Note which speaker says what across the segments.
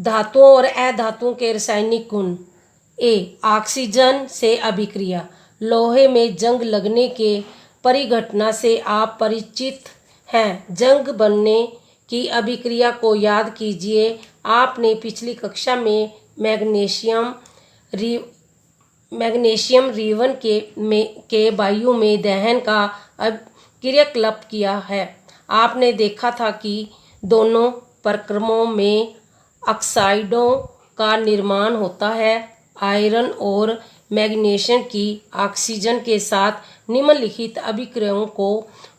Speaker 1: धातुओं और अधातुओं के रासायनिक गुण। ऑक्सीजन से अभिक्रिया। लोहे में जंग लगने के परिघटना से आप परिचित हैं। जंग बनने की अभिक्रिया को याद कीजिए। आपने पिछली कक्षा में मैग्नीशियम रिवन के वायु में दहन का क्रियाकलाप किया है। आपने देखा था कि दोनों प्रक्रमों में ऑक्साइडों का निर्माण होता है। आयरन और मैग्नीशियम की ऑक्सीजन के साथ निम्नलिखित अभिक्रियाओं को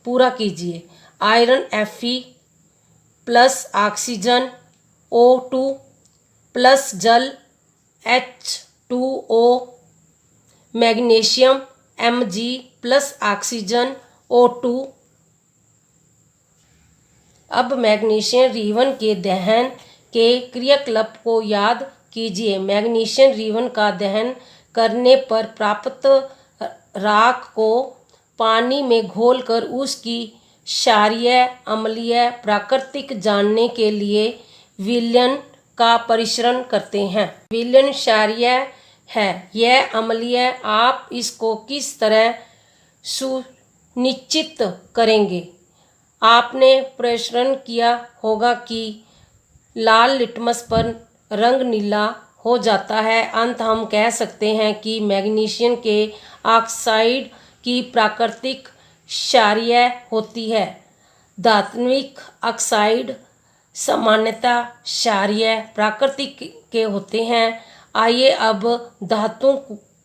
Speaker 1: पूरा कीजिए। Iron Fe plus oxygen O2 plus जल H2O, magnesium Mg plus oxygen O2। अब मैग्नीशियम रिवन के दहन के क्रियाकलाप को याद कीजिए। मैग्नीशियम रिवन का दहन करने पर प्राप्त राख को पानी में घोलकर उसकी क्षारीय अम्लीय प्रकृति जानने के लिए विलयन का परीक्षण करते हैं। विलयन क्षारीय है, यह अम्लीय। आप इसको किस तरह सुनिश्चित करेंगे? आपने परीक्षण किया होगा कि लाल लिटमस पर रंग नीला हो जाता है। अंत हम कह सकते हैं कि मैग्नीशियम के ऑक्साइड की प्राकृतिक क्षारीय होती है। धात्विक ऑक्साइड सामान्यतः क्षारीय प्रकृति के होते हैं। आइए अब धातुओं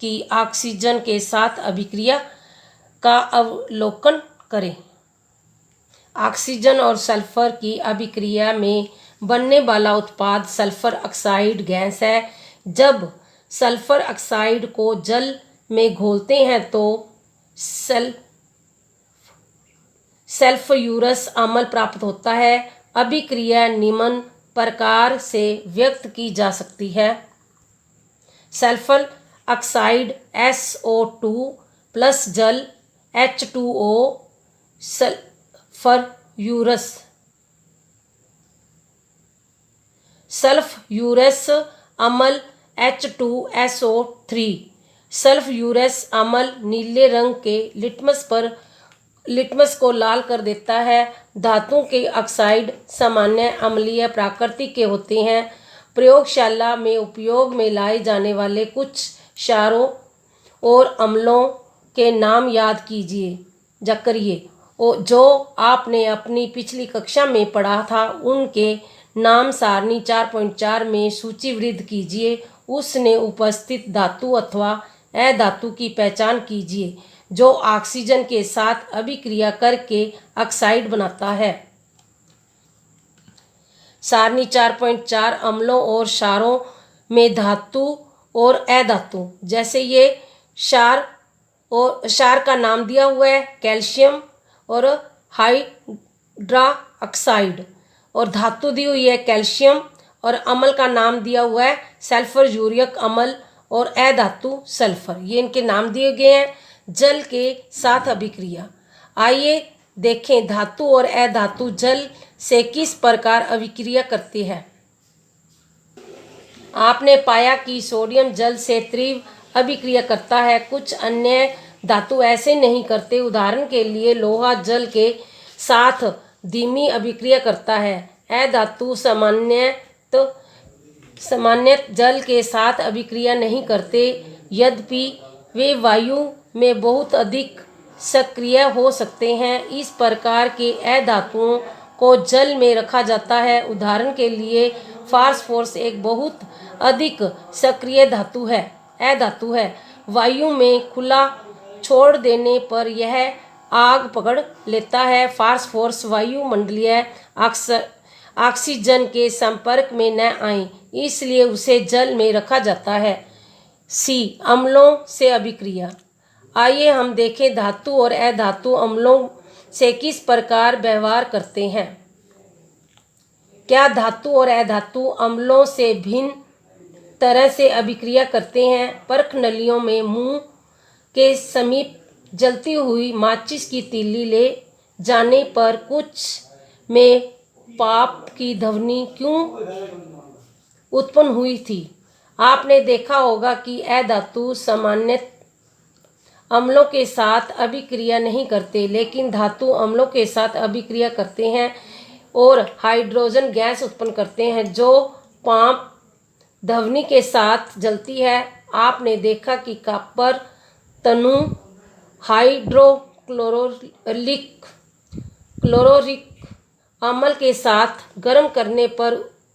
Speaker 1: की ऑक्सीजन के साथ अभिक्रिया का अवलोकन करें। ऑक्सीजन और सल्फर की अभिक्रिया में बनने वाला उत्पाद सल्फर ऑक्साइड गैस है। जब सल्फर ऑक्साइड को जल में घोलते हैं तो सल्फ्यूरस अम्ल प्राप्त होता है। अभिक्रिया निम्न प्रकार से व्यक्त की जा सकती है। सल्फर ऑक्साइड SO2 प्लस जल H2O, सल्फ्यूरस अम्ल H2SO3। सल्फ्यूरस अम्ल नीले रंग के लिटमस को लाल कर देता है। धातुओं के ऑक्साइड सामान्य अम्लीय प्रकृति के होते हैं। प्रयोगशाला में उपयोग में लाए जाने वाले कुछ क्षारों और अम्लों के नाम याद करिए जो आपने अपनी पिछली कक्षा में पढ़ा था। उनके नाम सारणी 4.4 में सूचीबद्ध कीजिए। उसने उपस्थित धातु अथवा अधातु की पहचान कीजिए जो ऑक्सीजन के साथ अभिक्रिया करके ऑक्साइड बनाता है। सारणी 4.4 अम्लों और क्षारों में धातु और अधातु। जैसे ये क्षार का नाम दिया हुआ है कैल्शियम और हाइड्रा ऑक्साइड, और धातु दी हुई है कैल्शियम, और अम्ल का नाम दिया हुआ है सल्फर यूरिक अम्ल, और अधातु सल्फर। ये इनके नाम दिए गए हैं। जल के साथ अभिक्रिया। आइए देखें धातु और अधातु जल से किस प्रकार अभिक्रिया करती है। आपने पाया कि सोडियम जल से तीव्र अभिक्रिया करता है। कुछ अन्य धातु ऐसे नहीं करते। उदाहरण के लिए लोहा जल के साथ धीमी अभिक्रिया करता है। अधातु सामान्य जल के साथ अभिक्रिया नहीं करते, यद्यपि वे वायु में बहुत अधिक सक्रिय हो सकते हैं। इस प्रकार के अधातुओं को जल में रखा जाता है। उदाहरण के लिए फास्फोरस एक बहुत अधिक सक्रिय अधातु है। वायु में खुला छोड़ देने पर यह आग पकड़ लेता है। फास्फोरस वायुमंडलीय ऑक्सीजन के संपर्क में न आए, इसलिए उसे जल में रखा जाता है। अम्लों से अभिक्रिया। आइए हम देखें धातु और अधातु अम्लों से किस प्रकार व्यवहार करते हैं। क्या धातु और अधातु अम्लों से भिन्न तरह से अभिक्रिया करते हैं? परख नलियों में मुंह के समीप जलती हुई माचिस की तीली ले जाने पर कुछ में पाप की ध्वनि क्यों उत्पन्न हुई थी। आपने देखा होगा कि अधातु सामान्य अम्लों के साथ अभिक्रिया नहीं करते, लेकिन धातु अम्लों के साथ अभिक्रिया करते हैं और हाइड्रोजन गैस उत्पन्न करते हैं जो पाप ध्वनि के साथ जलती है। आपने देखा कि कॉपर तनु क्लोरोरिक अम्ल के साथ गर्म करने पर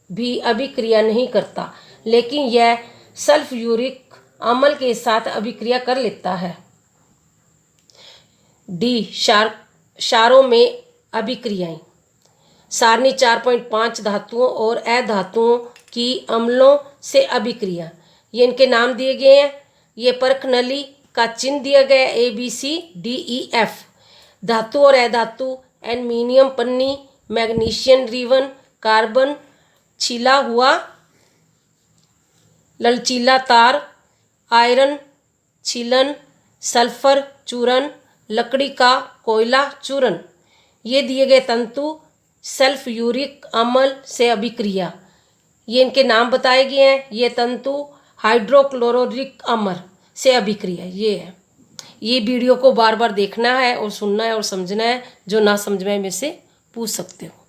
Speaker 1: भी अभिक्रिया नहीं करता, लेकिन यह सल्फ्यूरिक अम्ल के साथ अभिक्रिया कर लेता है। डी क्षारों में अभिक्रियाएं। सारणी 4.5 धातुओं और अधातुओं की अम्लों से अभिक्रिया। ये इनके नाम दिए गए हैं। ये परख नली का चिन्ह दिया गया ABCDEF। धातु और अधातु एल्युमिनियम पन्नी, मैग्नीशियम रिबन, कार्बन छिला हुआ लचीला तार, आयरन छीलन, सल्फर चूर्ण, लकड़ी का कोयला चूर्ण। ये दिए गए तंतु सल्फ्यूरिक अम्ल से अभिक्रिया। ये इनके नाम बताए गए हैं। ये तंतु हाइड्रोक्लोरिक अम्ल से अभिक्रिया। ये है। ये वीडियो को बार बार देखना है और सुनना है और समझना है। जो ना समझ में मेरे से पूछ सकते हो।